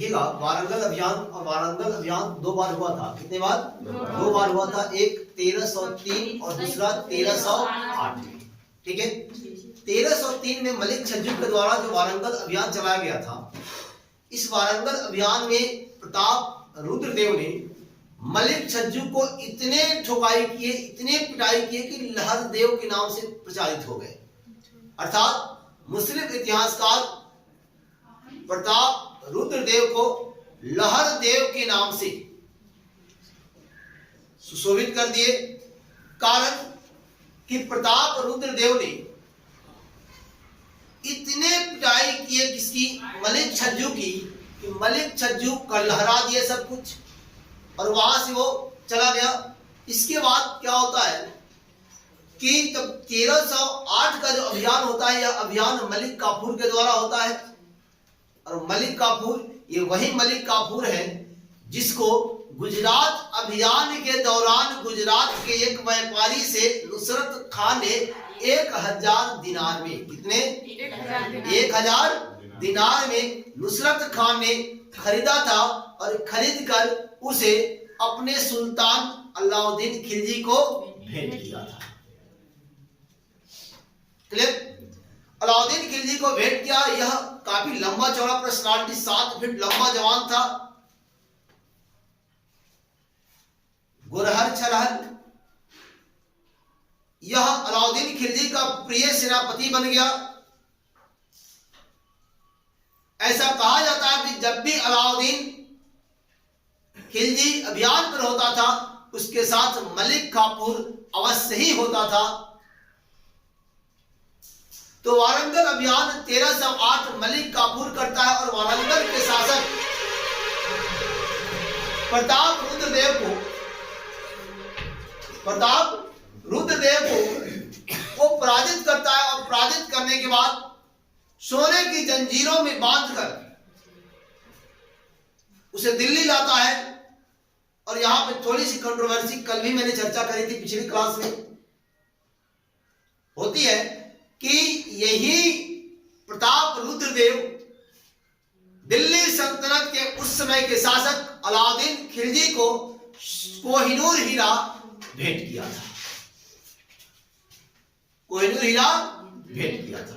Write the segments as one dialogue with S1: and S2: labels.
S1: देखिएगा, वारंगल अभियान और वारंगल अभियान 2 बार हुआ था। कितने बार? 2 बार हुआ था। एक 1303 और दूसरा 1308 में। ठीक है, 1303 में मलिक छज्जू के द्वारा जो वारंगल अभियान चलाया गया था, इस वारंगल अभियान में प्रताप रुद्रदेव ने मलिक छज्जू को इतने ठोकाई किए, इतने पिटाई किए कि लहर देव के नाम से प्रचारित हो गए। अर्थात मुस्लिम इतिहासकार प्रताप रुद्रदेव को लहर देव के नाम से सुशोभित कर दिए। कारण कि प्रताप रुद्रदेव ने इतने पिटाई किए किसकी? मलिक छज्जू की, कि मलिक छज्जू का लहरा दिए सब कुछ और वहां से वो चला गया। इसके बाद क्या होता है कि जब 1308 का जो अभियान होता है, यह अभियान मलिक काफूर के द्वारा होता है। और मलिक काफूर, ये वही मलिक काफूर है जिसको गुजरात अभियान के दौरान गुजरात के एक व्यापारी से नुसरत खान ने 1000 दिनार में, कितने? 1000 दिनार में नुसरत खान ने खरीदा था और खरीद कर उसे अपने सुल्तान अलाउद्दीन खिलजी को भेंट किया था। क्लियर? अलाउद्दीन खिलजी को भेंट किया। यह काफी लंबा चौड़ा पर्सनालिटी, 7 फीट लंबा जवान था, गुरहर छरहर। यह अलाउद्दीन खिलजी का प्रिय सेनापति बन गया। ऐसा कहा जाता है कि जब भी अलाउद्दीन खिलजी अभियान पर होता था, उसके साथ मलिक काफूर अवश्य ही होता था। तो वारंगल अभियान 1308 मलिक काफूर करता है और वारंगल के शासक प्रताप रुद्रदेव को वो पराजित करता है। और पराजित करने के बाद सोने की जंजीरों में बांधकर उसे दिल्ली लाता है। और यहां पे थोड़ी सी कंट्रोवर्सी कल भी मैंने चर्चा करी थी पिछली क्लास में, होती है कि यही प्रताप रुद्रदेव दिल्ली सल्तनत के उस समय के शासक अलाउद्दीन खिलजी को कोहिनूर हीरा भेंट किया था। कोहिनूर हीरा भेंट किया था।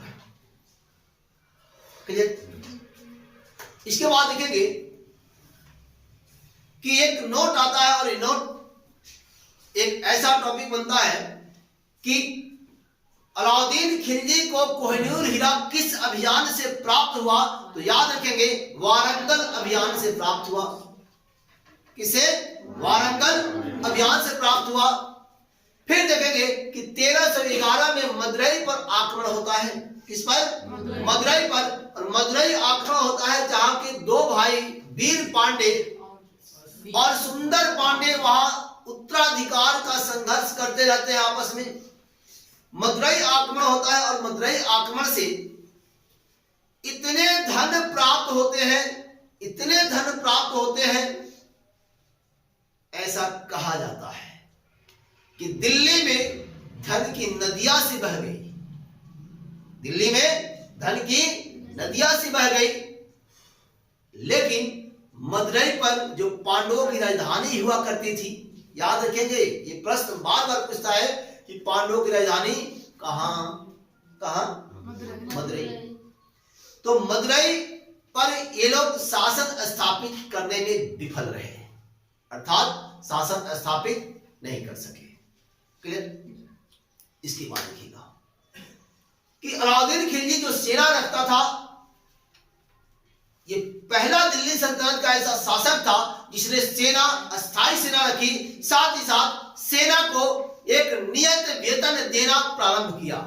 S1: इसके बाद देखेंगे कि एक नोट आता है और ये नोट एक ऐसा टॉपिक बनता है कि अलाउद्दीन खिलजी को कोहिनूर हीरा किस अभियान से प्राप्त हुआ? तो याद रखेंगे, वारंगल अभियान से प्राप्त हुआ। किसे? वारंगल अभियान से प्राप्त हुआ। फिर देखेंगे कि 1311 में मदुरई पर आक्रमण होता है। किस पर? मदुरई पर। और मदुरई आक्रमण होता है जहां के 2 भाई वीर पांडे और सुंदर पांडे वहां उत्तराधिकार का संघर्ष करते रहते हैं आपस में। मदुरई आक्रमण होता है और मदुरई आक्रमण से इतने धन प्राप्त होते हैं, इतने धन प्राप्त होते हैं, ऐसा कहा जाता है कि दिल्ली में धन की नदियां सी बह गई। दिल्ली में धन की नदियां सी बह गई। लेकिन मदुरई पर जो पांडवों की राजधानी हुआ करती थी, याद रखेंगे, ये प्रश्न बार बार पूछता है कि पांडवों की राजधानी कहां? मदुरई। तो मदुरई पर ये लोग शासन स्थापित करने में विफल रहे, अर्थात शासन स्थापित नहीं कर सके। क्लियर? इसके बाद देखिएगा कि अलाउद्दीन खिलजी जो सेना रखता था, ये पहला दिल्ली सल्तनत का ऐसा शासक था जिसने सेना, अस्थायी सेना रखी, साथ ही साथ सेना को एक नियत वेतन देना प्रारंभ किया।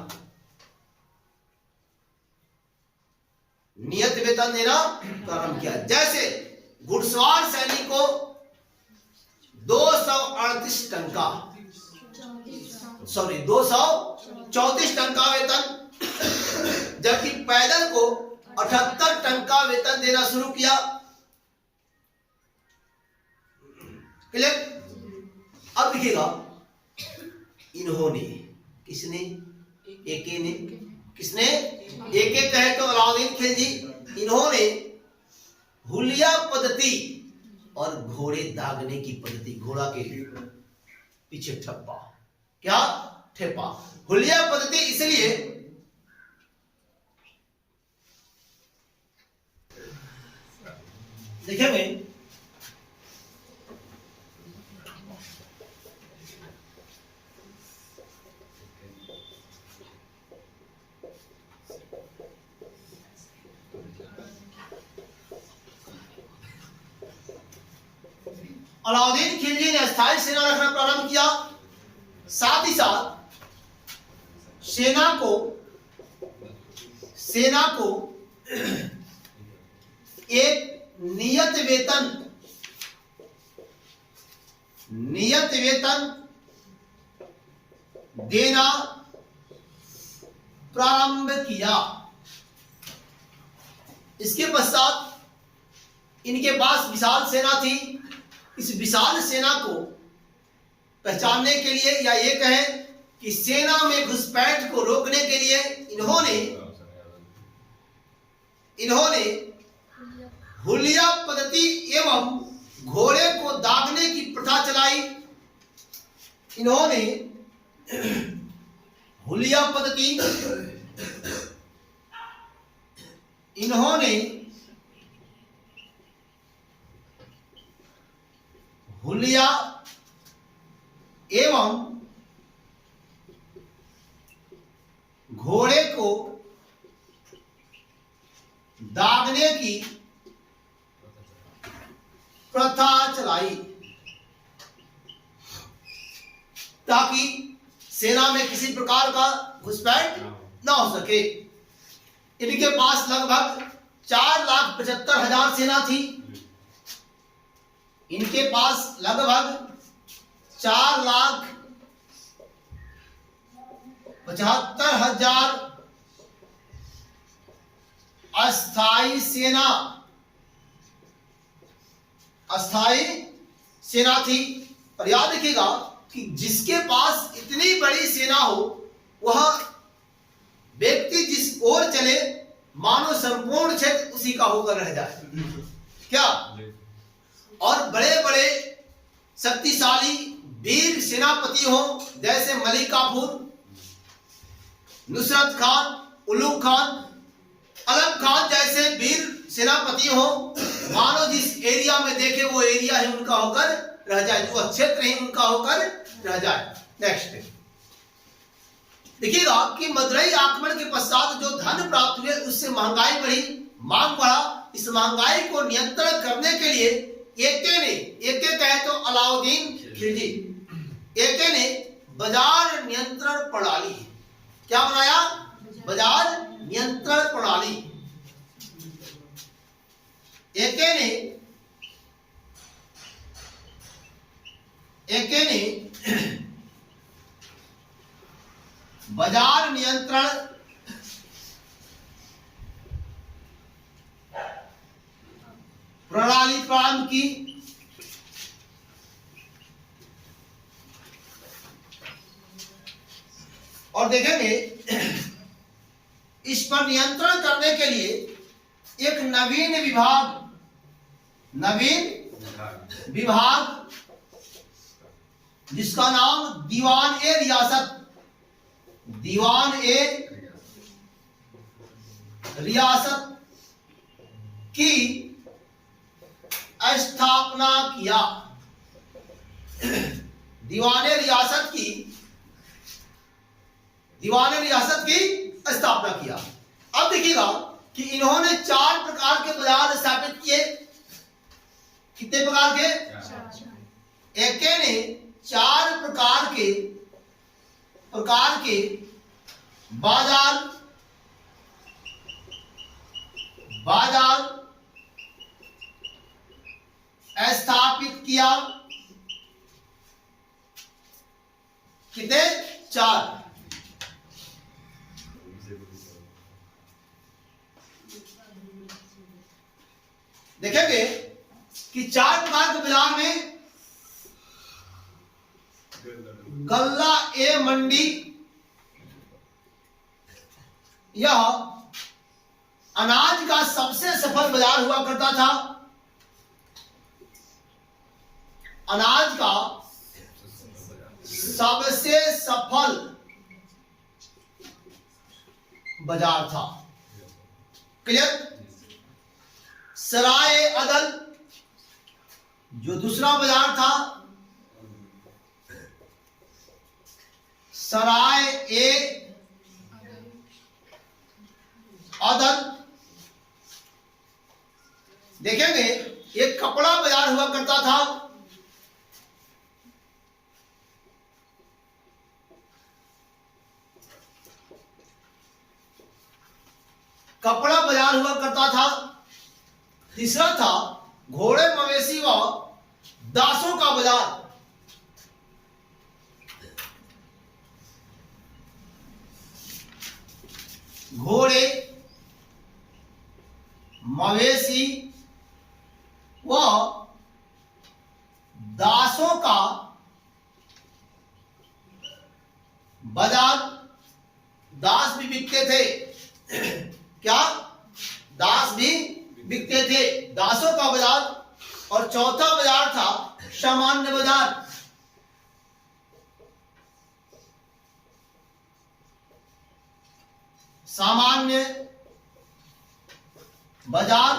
S1: नियत वेतन देना प्रारंभ किया। जैसे घुड़सवार सैनिक को 238 टंका, 234 टंका वेतन, जबकि पैदल को 78 टंका वेतन देना शुरू किया। क्लियर? अब देखिएगा, इन्होंने, किसने? एके ने। किसने? एके कहे तो अलाउद्दीन खिलजी। इन्होंने हुलिया पद्धति और घोड़े दागने की पद्धति। घोड़ा के पीछे ठप्पा, क्या ठेपा। हुलिया पद्धति इसलिए देखेंगे अलाउद्दीन खिलजी ने अस्थायी सेना रखना प्रारंभ किया, साथ ही साथ सेना को एक नियत वेतन देना प्रारंभ किया। इसके पश्चात इनके पास विशाल सेना थी। इस विशाल सेना को पहचानने के लिए, या ये कहें कि सेना में घुसपैठ को रोकने के लिए इन्होंने हुलिया पद्धति एवं घोड़े को दागने की प्रथा चलाई। इन्होंने हुलिया पद्धति, हुलिया एवं घोड़े को दागने की प्रथा चलाई ताकि सेना में किसी प्रकार का घुसपैठ न हो सके। इनके पास लगभग 4,75,000 सेना थी। इनके पास लगभग 4,75,000 अस्थाई सेना थी। और याद रखिएगा कि जिसके पास इतनी बड़ी सेना हो वह व्यक्ति जिस ओर चले मानो संपूर्ण क्षेत्र उसी का होकर रह जाए, क्या। और बड़े बड़े शक्तिशाली वीर सेनापति हो, जैसे मलिक काफूर, नुसरत खान, उलूग खान, अलम खान जैसे वीर सेनापति हो, मानो जिस एरिया में देखे वो एरिया ही उनका होकर रह जाए, जो क्षेत्र ही उनका होकर रह जाए। नेक्स्ट देखिएगा कि मदुरई आक्रमण के पश्चात जो धन प्राप्त हुए उससे महंगाई बढ़ी, मांग बढ़ा। इस महंगाई को नियंत्रण करने के लिए एके कहे तो अलाउद्दीन खिलजी एके ने बाजार नियंत्रण प्रणाली, क्या बनाया, बाजार नियंत्रण प्रणाली। एके ने बाजार नियंत्रण प्रणाली प्रारंभ की। और देखेंगे इस पर नियंत्रण करने के लिए एक नवीन विभाग जिसका नाम दीवान ए रियासत की स्थापना किया। दीवान ए रियासत की स्थापना किया। अब देखिएगा कि इन्होंने 4 प्रकार के बाजार स्थापित किए। कितने प्रकार के? एके ने 4 प्रकार के बाजार स्थापित किया। कितने? 4। देखेंगे कि 4 प्रकार के बाजार में गल्ला ए मंडी, यह अनाज का सबसे सफल बाजार हुआ करता था। अनाज का सबसे सफल बाजार था। क्लियर? सराय अदल जो दूसरा बाजार था, सराय ए अदल, देखेंगे एक कपड़ा बाजार हुआ करता था। कपड़ा बाजार हुआ करता था। तीसरा था घोड़े मवेशी व दासों का बाजार। घोड़े मवेशी व दासों का बाजार। दास भी बिकते थे। क्या? दास भी बिकते थे, दासों का बाजार। और चौथा बाजार था सामान्य बाजार। सामान्य बाजार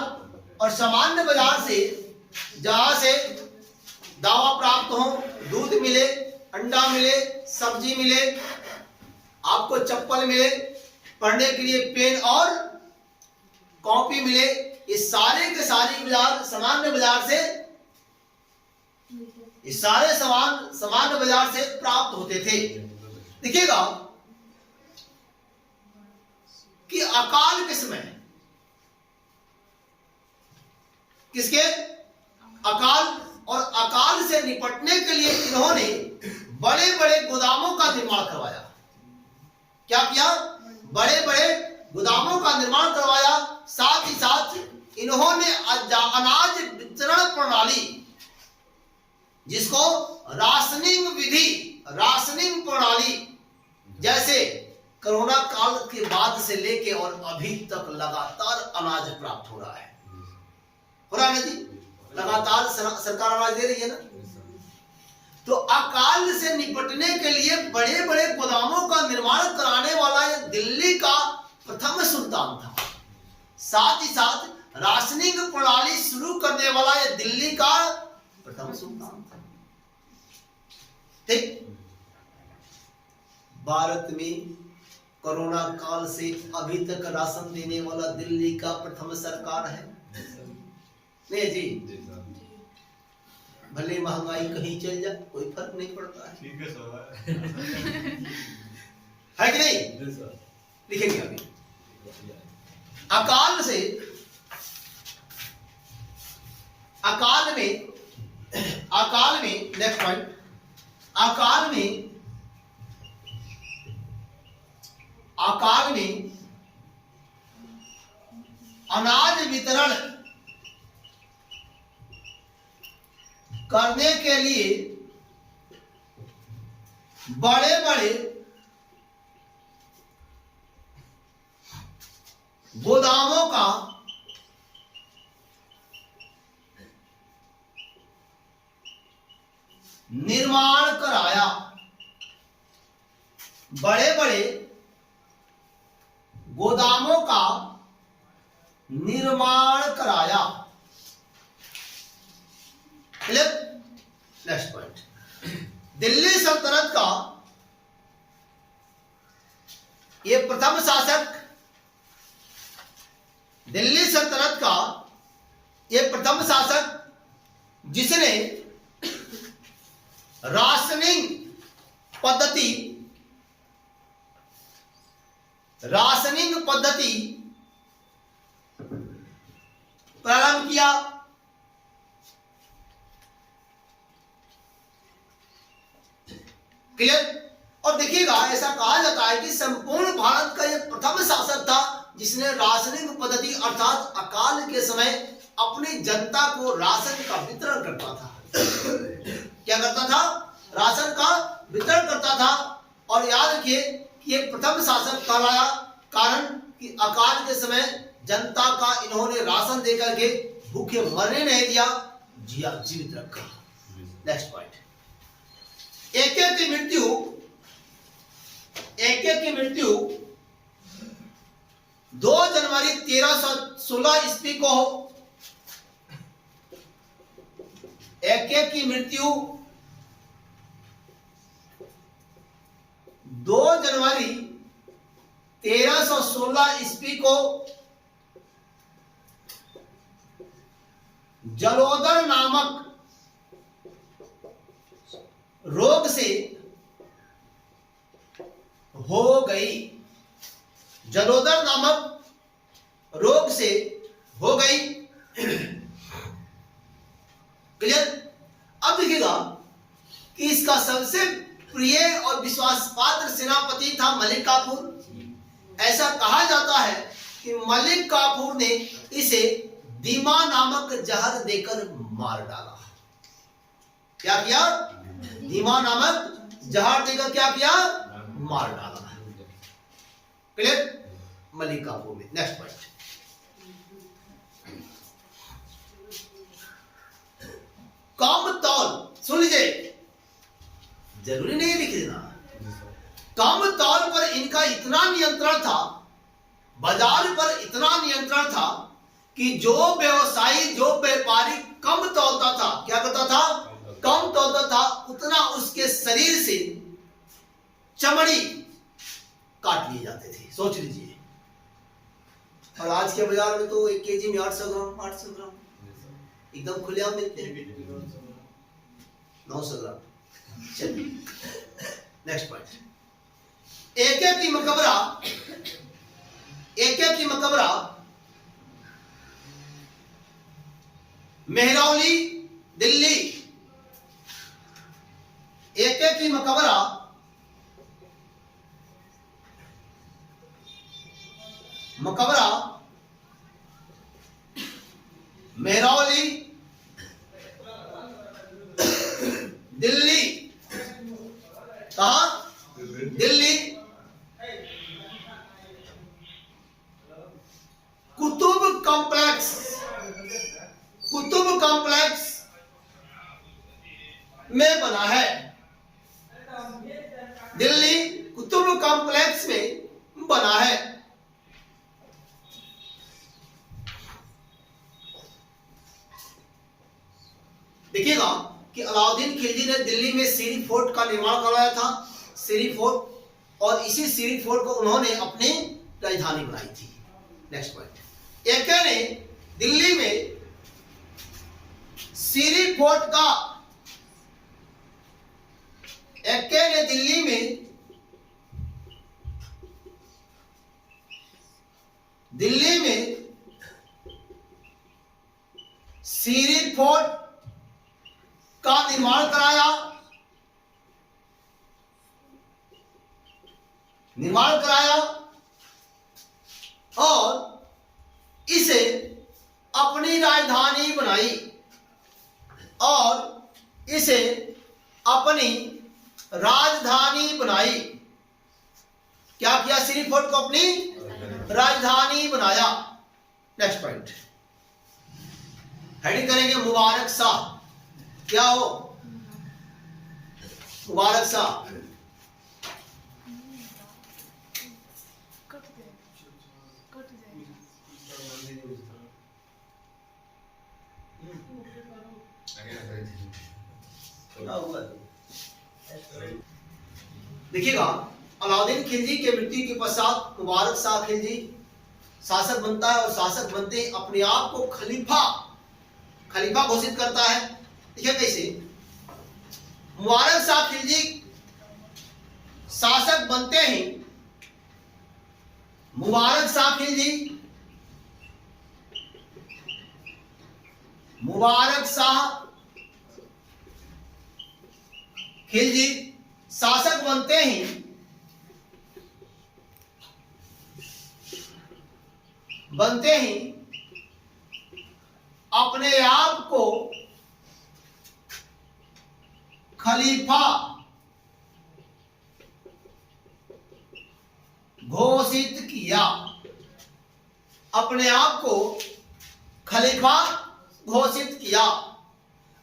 S1: और सामान्य बाजार से जहां से दावा प्राप्त हो, दूध मिले, अंडा मिले, सब्जी मिले, आपको चप्पल मिले, पढ़ने के लिए पेन और कॉपी मिले, ये सारे के सारे बाजार सामान्य बाजार से, ये सारे सामान सामान्य बाजार से प्राप्त होते थे। देखिएगा कि अकाल के समय, किसके? अकाल। और अकाल से निपटने के लिए इन्होंने बड़े बड़े गोदामों का निर्माण करवाया। क्या किया? बड़े बड़े गोदामों का निर्माण करवाया। साथ ही साथ इन्होंने अनाज वितरण प्रणाली, जिसको राशनिंग विधि, राशनिंग प्रणाली, जैसे कोरोना काल के बाद से लेके और अभी तक लगातार अनाज प्राप्त हो रहा है। हो रहा है ना जी? लगातार सरकार अनाज दे रही है ना। तो अकाल से निपटने के लिए बड़े बड़े गोदामों का निर्माण कराने वाला ये दिल्ली का प्रथम सुल्तान था। साथ ही साथ राशनिंग प्रणाली शुरू करने वाला ये दिल्ली का प्रथम सुल्तान था। ठीक? भारत में कोरोना काल से अभी तक राशन देने वाला दिल्ली का प्रथम सरकार है। नहीं जी? भले महंगाई कहीं चल जाए, कोई फर्क नहीं पड़ता है। ठीक है सर। है कि नहीं? लिखेंगे अभी। अकाल से, अकाल में नेक्स्ट पॉइंट, अकाल में अनाज वितरण करने के लिए बड़े बड़े गोदामों का निर्माण कराया। बड़े बड़े गोदामों का निर्माण कराया। नेक्स्ट पॉइंट, दिल्ली सल्तनत का ये प्रथम शासक, दिल्ली सल्तनत का ये प्रथम शासक जिसने राशनिंग पद्धति प्रारंभ किया। क्लियर? और देखिएगा, ऐसा कहा जाता है कि संपूर्ण भारत का यह प्रथम शासक था जिसने राशनिंग पद्धति अर्थात अकाल के समय अपनी जनता को राशन का वितरण करता था। क्या करता था? राशन का वितरण करता था। और याद रखिए कि ये प्रथम शासक कहलाया, कारण कि अकाल के समय जनता का इन्होंने राशन देकर के भूखे मरने नहीं दिया, जीवित रखा। नेक्स्ट पॉइंट, एक की मृत्यु 2 जनवरी 1316 ईस्वी को हो। एक की मृत्यु 2 जनवरी 1316 ईस्वी को जलोदर नामक रोग से हो गई। जलोदर नामक रोग से हो गई। क्लियर? अब देखिएगा कि इसका सबसे प्रिय और विश्वास पात्र सेनापति था मलिक काफूर। ऐसा कहा जाता है कि मलिक काफूर ने इसे दीमा नामक जहर देकर मार डाला। क्या किया? दीमा नामक जहर देकर क्या किया? मार डाला। क्लियर? मलिक काफूर में। नेक्स्ट पॉइंट, कम तौल, सुन लीजिए, जरूरी नहीं लिख देना। कम तौल पर इनका इतना नियंत्रण था, बाजार पर इतना नियंत्रण था कि जो व्यवसायी, जो व्यापारी कम तौलता था, क्या करता था? कम तौलता था, उतना उसके शरीर से चमड़ी काट लिए जाते थे। सोच लीजिए। और आज के बाजार में तो 1 केजी में 800 ग्राम एकदम खुलेआम मिलते हैं। 900 ग्राम। चलिए नेक्स्ट पॉइंट, एक की मकबरा मेहरौली दिल्ली। एक की मकबरा मेहरौली दिल्ली। कहा? दिल्ली। कुतुब कॉम्प्लेक्स में बना है। दिल्ली कुतुब कॉम्प्लेक्स में बना है। देखिएगा कि अलाउद्दीन खिलजी ने दिल्ली में सीरी फोर्ट का निर्माण करवाया था। सीरी फोर्ट, और इसी सीरी फोर्ट को उन्होंने अपनी राजधानी बनाई थी। नेक्स्ट पॉइंट, एक ने दिल्ली में सीरी फोर्ट का, एक ने दिल्ली में सीरी फोर्ट का निर्माण कराया। और इसे अपनी राजधानी बनाई। क्या किया? सीरी फोर्ट को अपनी राजधानी बनाया। नेक्स्ट पॉइंट, हेडिंग करेंगे मुबारक शाह। क्या हो? मुबारक शाह। देखिएगा, अलाउद्दीन खिलजी के मृत्यु के पश्चात मुबारक शाह खिलजी शासक बनता है, और शासक बनते अपने आप को खलीफा घोषित करता है। देखिए कैसे? मुबारक शाह खिलजी शासक बनते ही मुबारक शाह खिलजी शासक बनते ही अपने आप को खलीफा घोषित किया। अपने आप को खलीफा घोषित किया।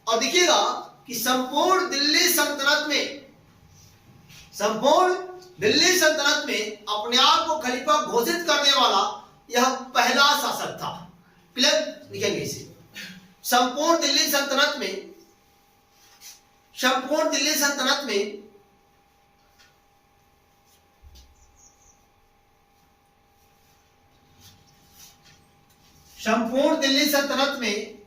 S1: और देखिएगा कि संपूर्ण दिल्ली सल्तनत में अपने आप को खलीफा घोषित करने वाला यह पहला शासक था। क्लियर, लिखेंगे इसे। संपूर्ण दिल्ली सल्तनत में संपूर्ण दिल्ली सल्तनत में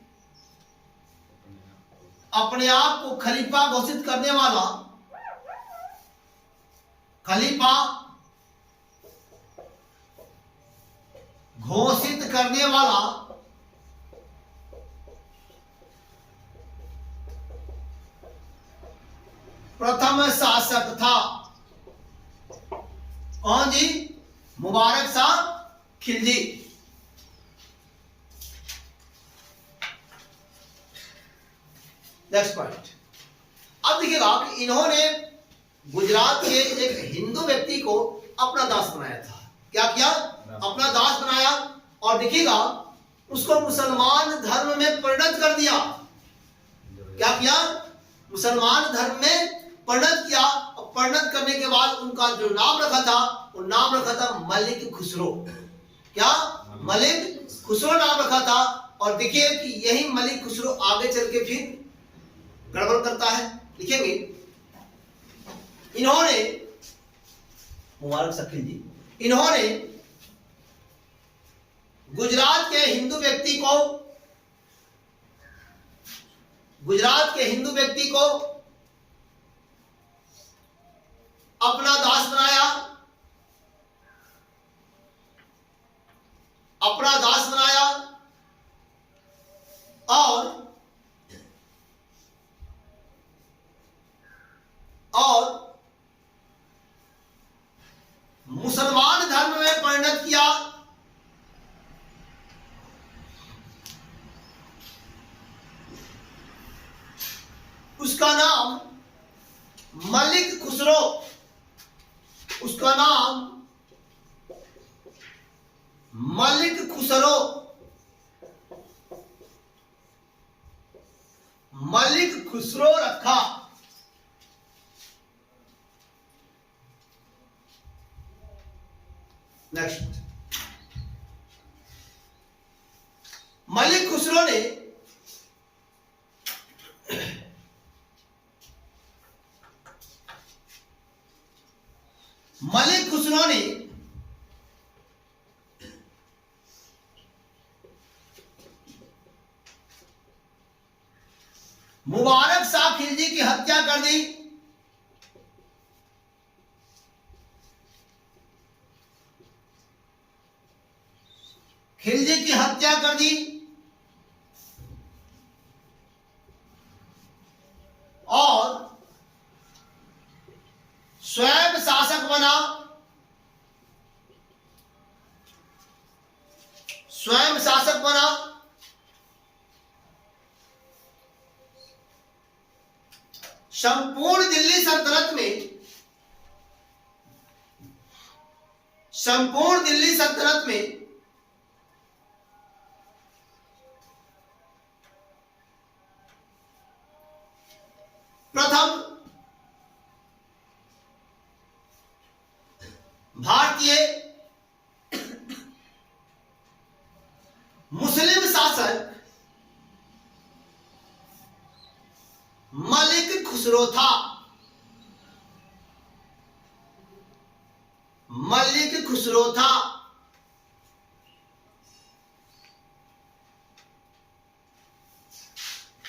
S1: अपने आप को खलीफा घोषित करने वाला प्रथम शासक था। कौन जी? मुबारक शाह खिलजी। Next point. अब देखिएगा कि इन्होंने गुजरात के एक हिंदू व्यक्ति को अपना दास बनाया था। क्या किया? अपना दास बनाया, और देखिएगा उसको मुसलमान धर्म में परिणत कर दिया। क्या किया? मुसलमान धर्म में परिणत किया, और परिणत करने के बाद उनका जो नाम रखा था, वो नाम रखा था मलिक खुसरो। क्या? मलिक खुसरो नाम रखा था। और देखिए कि यही मलिक खुसरो आगे चल के फिर गड़बड़ करता है। लिखेंगे, इन्होंने, मुबारक शकील जी, इन्होंने गुजरात के हिंदू व्यक्ति को अपना दास बनाया, और मुसलमान धर्म में परिणत किया। उसका नाम मलिक खुसरो, मलिक खुसरो रखा। नेक्स्ट, मलिक खुसरो ने मुबारक शाह खिलजी की हत्या कर दी। खिलजी की हत्या कर दी, और स्वयं शासक बना। संपूर्ण दिल्ली सल्तनत में प्रथम भारतीय मुस्लिम शासक मलिक खुसरो था।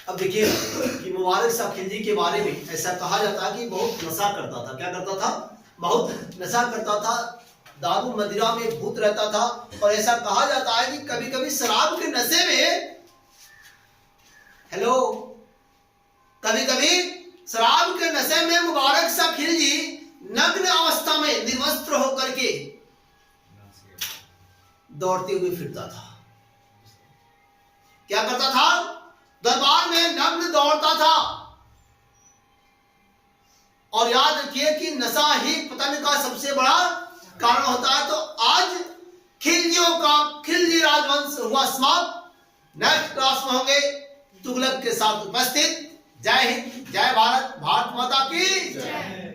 S1: अब देखिए कि मुबारक शाह खिलजी के बारे में ऐसा कहा जाता है कि बहुत नशा करता था। क्या करता था? बहुत नशा करता था, दारू मदिरा में भूत रहता था। और ऐसा कहा जाता है कि कभी कभी शराब के नशे में, कभी कभी शराब के नशे में मुबारक शाह खिलजी नग्न अवस्था में निर्वस्त्र होकर के दौड़ते हुए फिरता था। क्या करता था? दरबार में नग्न दौड़ता था। और याद रखिए कि नशा ही पतन का सबसे बड़ा कारण होता है। तो आज खिलजियों का खिलजी राजवंश हुआ समाप्त। नेक्स्ट क्लास में होंगे तुगलक के साथ उपस्थित। जय हिंद, जय भारत, भारत माता की
S2: जय।